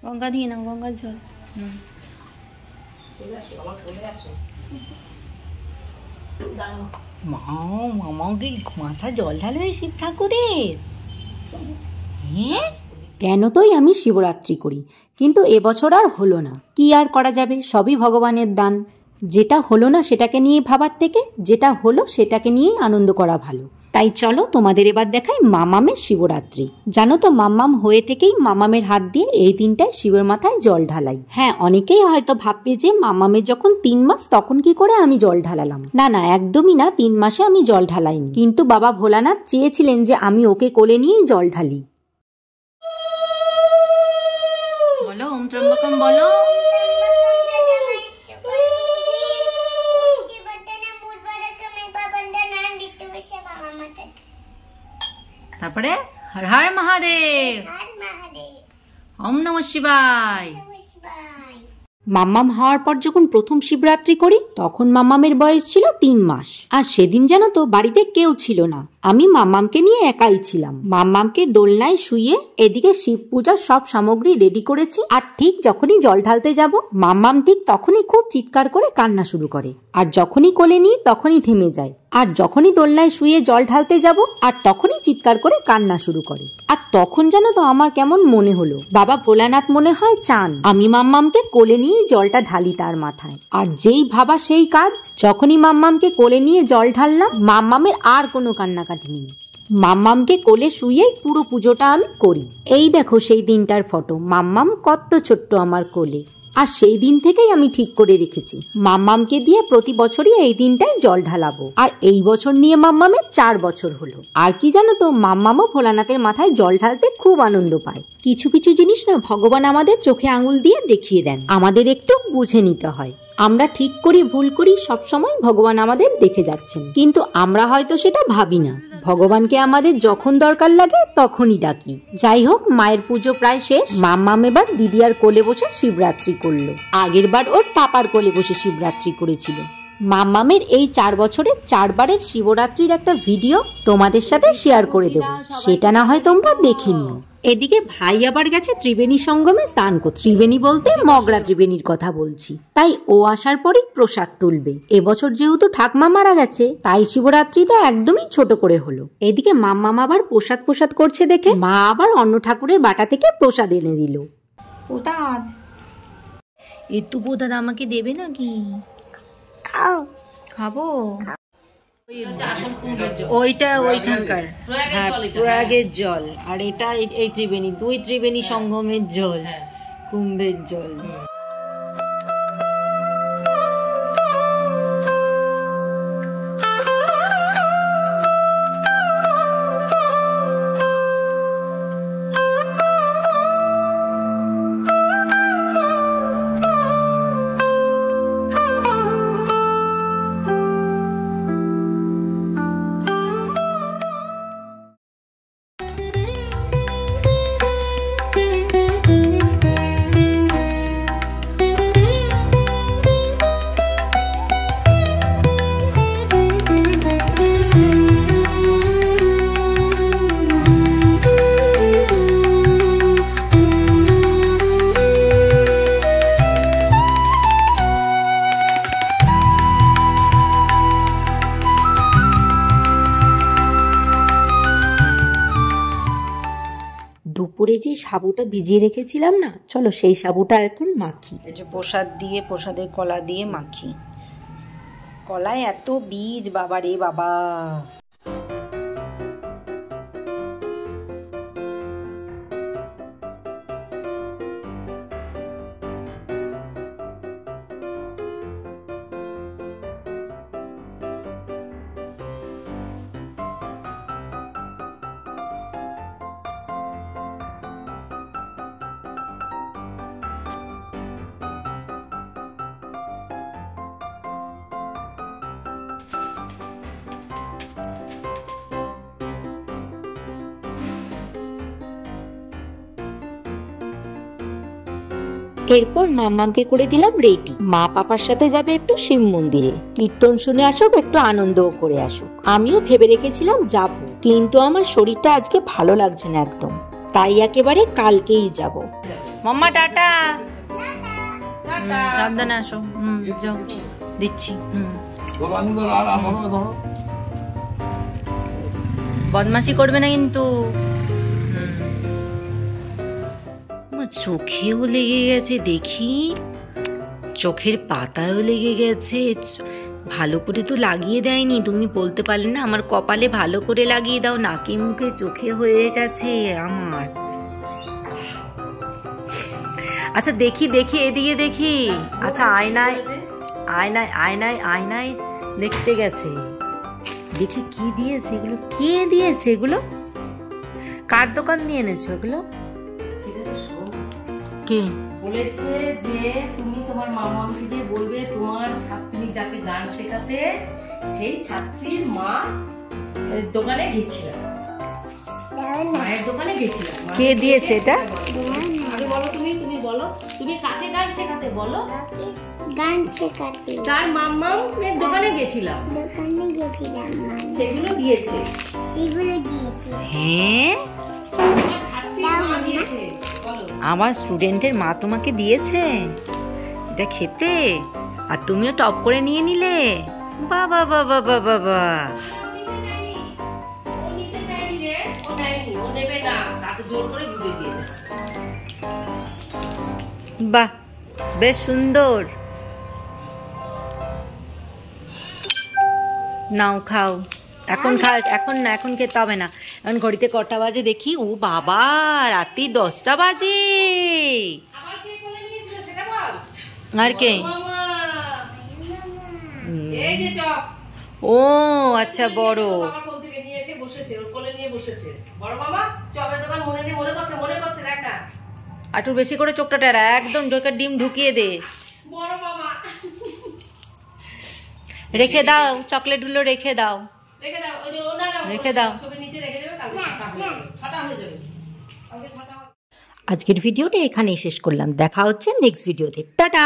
গঙ্গা দিয়ে নাও, গঙ্গার জল। মামাকে মাথা জল ঢালবে শিব ঠাকুরের। কেন তোই আমি শিবরাত্রি করি, কিন্তু এবছর আর হলো না। কি আর করা যাবে, সবই ভগবানের দান। যেটা হলো না সেটাকে নিয়ে ভাবার থেকে যেটা হলো সেটাকে নিয়েই আনন্দ করা ভালো। তাই চলো তোমাদের এবার দেখাই মামামের শিবরাত্রি। জানো তো, মামাম হয়ে থেকেই মামামের হাত দিয়ে এই দিনটায় শিবের মাথায় জল ঢালাই। হ্যাঁ, অনেকেই হয়তো ভাববে যে মামামের যখন 3 মাস তখন কি করে আমি জল ঢালালাম। না না, একদমই না, 3 মাসে আমি জল ঢালাইনি। কিন্তু বাবা ভোলানাথ চেয়েছিলেন যে আমি ওকে কোলে নিয়েই জল ঢালি। বলো ওম ত্রম্বকম বলো। তারপরে হর হর মহাদেব, ওম নমঃ শিবায়। মাম্মাম হওয়ার পর যখন প্রথম শিবরাত্রি করি তখন মাম্মামের বয়স ছিল 3 মাস। আর সেদিন জানো তো বাড়িতে কেউ ছিল না, আমি মাম্মামকে নিয়ে একাই ছিলাম। মাম্মামকে দোলনায় শুইয়ে এদিকে শিব পূজার সব সামগ্রী রেডি করেছি। আর ঠিক যখনই জল ঢালতে যাব, মাম্মাম ঠিক তখনই খুব চিৎকার করে কান্না শুরু করে। আর যখনই কোলে নিই তখনই থেমে যায়। আর যখনই দোলনায় শুয়ে জল ঢালতে যাব আর তখনই চিৎকার করে কান্না শুরু করে। আর তখন জানো তো আমার কেমন মনে হলো, বাবা ভোলানাথ মনে হয় চান আমি মাম্মামকে কোলে নিয়ে জলটা ঢালি তার মাথায়। আর যেই ভাবা সেই কাজ, যখনই মাম্মামকে কোলে নিয়ে জল ঢাললাম, মাম্মামের আর কোনো কান্নাকাটি নেই। মাম্মামকে কোলে শুয়েই পুরো পুজোটা আমি করি। এই দেখো সেই দিনটার ফটো, মাম্মাম কত ছোট্ট আমার কোলে। আর সেই দিন থেকেই আমি ঠিক করে রেখেছি মাম্মামকে দিয়ে প্রতি বছরই এই দিনটায় জল ঢালাবো। আর এই বছর নিয়ে মাম্মামের 4 বছর হলো। আর কি জানো তো, মাম্মামও ভোলানাথের মাথায় জল ঢালতে খুব আনন্দ পায়। কিছু কিছু জিনিস না ভগবান আমাদের চোখে আঙুল দিয়ে দেখিয়ে দেন, আমাদের একটু বুঝে নিতে হয়। আমরা ঠিক করি ভুল করি, সবসময় ভগবান আমাদের দেখে যাচ্ছেন, কিন্তু আমরা হয়তো সেটা ভাবি না। ভগবানকে আমাদের যখন দরকার লাগে তখনই ডাকি। যাই হোক, মায়ের পুজো প্রায় শেষ। মাম্মাম এবার দিদিয়ার কোলে বসে শিবরাত্রি করলো। আগের বার ওর পাপার কোলে বসে শিবরাত্রি করেছিল। মাম্মামের এই 4 বছরের 4 বারের শিবরাত্রির একটা ভিডিও তোমাদের সাথে শেয়ার করে দেব, সেটা না হয় তোমরা দেখে নিও। এদিকে ভাই আবার গেছে ত্রিবেণী সঙ্গমে স্নান করতে। ত্রিবেণী বলতে মগরা ত্রিবেণীর কথা বলছি। তাই ও আসার পরেই প্রসাদ তুলবে। এবছর যেহেতু ঠাকমা মারা গেছে, তাই শিবরাত্রিটা একদমই ছোট করে হলো। এদিকে মাম্মাম আবার প্রসাদ করছে দেখে মা আবার অন্য ঠাকুরের বাটা থেকে প্রসাদ এনে দিল। প্রসাদ একটু প্রসাদ আমাকে দেবে নাকি? খাবো। ওইটা ওইখানকার, হ্যাঁ, প্রয়াগের জল। আর এটা এই ত্রিবেণী, 2 ত্রিবেণী সঙ্গমের জল, কুম্ভের জল। দুপুরে যে সাবুটা ভিজিয়ে রেখেছিলাম না, চলো সেই সাবুটা এখন মাখি। এই যে প্রসাদ দিয়ে, প্রসাদের কলা দিয়ে মাখি। কলায় এত বীজ, বাবা রে বাবা। এরপর মাম্মামকে করে দিলাম রেডি। মা পাপার সাথে যাবে একটু শিব মন্দিরে, কীর্তন শুনে আসুক, একটু আনন্দও করে আসুক। আমিও ভেবে রেখেছিলাম যাব, কিন্তু আমার শরীরটা আজকে ভালো লাগছে না একদম, তাই একেবারে কালকেই যাব। মাম্মা টাটা। সাবধানে আসো। যাও, দিচ্ছি। বদমাশি করবে না কিন্তু। চোখেও লেগে গেছে, দেখি চোখের পাতায়ও লেগে গেছে। ভালো করে তো লাগিয়ে দেয়নি। তুমি বলতে পারলে না আমার কপালে ভালো করে লাগিয়ে দাও, নাকে মুখে চোখে হয়ে গেছে আমার। আচ্ছা দেখি দেখি, এদিকে দেখি। আচ্ছা আয়নায় আয়নায় আয়নায় আয়নায় দেখতে গেছে, দেখি কি দিয়েছে এগুলো, কে দিয়েছে এগুলো, কার দোকান দিয়ে এনেছো এগুলো? কে বলেছে যে তুমি তোমার মামাকে যে বলবে তোমার ছাত্রী যাকে গান শেখাতে সেই ছাত্রীর মা দোকানে গেছিলাম, মায়ের দোকানে গেছিলাম। কে দিয়েছে এটা? আগে বলো তুমি, তুমি বলো তুমি কাকে গান শেখাতে বলো? গান শেখাতে তার মামামের দোকানে গেছিলাম, দোকানে গেছিলাম, সেগুলো দিয়েছে, সেগুলো দিয়েছে। হ্যাঁ তোমার ছাত্রীর মা দিয়েছে। বলো আমার স্টুডেন্টের মা তোমাকে দিয়েছে এটা খেতে, আর তুমিও টপ করে নিয়ে নিলে? বাবা বাবা বাবা বাবা, ও নিতে চাইনি রে, ও নেয়নি, ও নেবে না, তাকে জোর করে বুঝে দিয়েছে। বাহ বেশ সুন্দর। নাও খাও, এখন খাও, এখন না, এখন খেতে হবে না। এখন ঘড়িতে কটা বাজে দেখি? ও বাবা, রাত্রি 10টা বাজে। আবার কে কোলে নিয়েছিল সেটা বল। আর কে? মামা এই যে চপ, ও আচ্ছা, বড়। বাবার কোল থেকে নিয়ে এসে বসেছে, ওর কোলে নিয়ে বসেছে। বড় মামা চপের দোকান মনে নেই, মনে করছে দেখ না। আটু বেশি করে চোখটা টেরা, একদম ঢোকে ডিম ঢুকিয়ে দে। বড় মামা রেখে দাও, চকলেটগুলো রেখে দাও। রেখে দাও, ওই যে ওনারা রেখে দাও। ছবি নিচে রেখে দেবে, কালকে ছটা হয়ে যাবে। কালকে ছটা হবে। আজকের ভিডিওটা এখানেই শেষ করলাম। দেখা হচ্ছে নেক্সট ভিডিওতে। টাটা।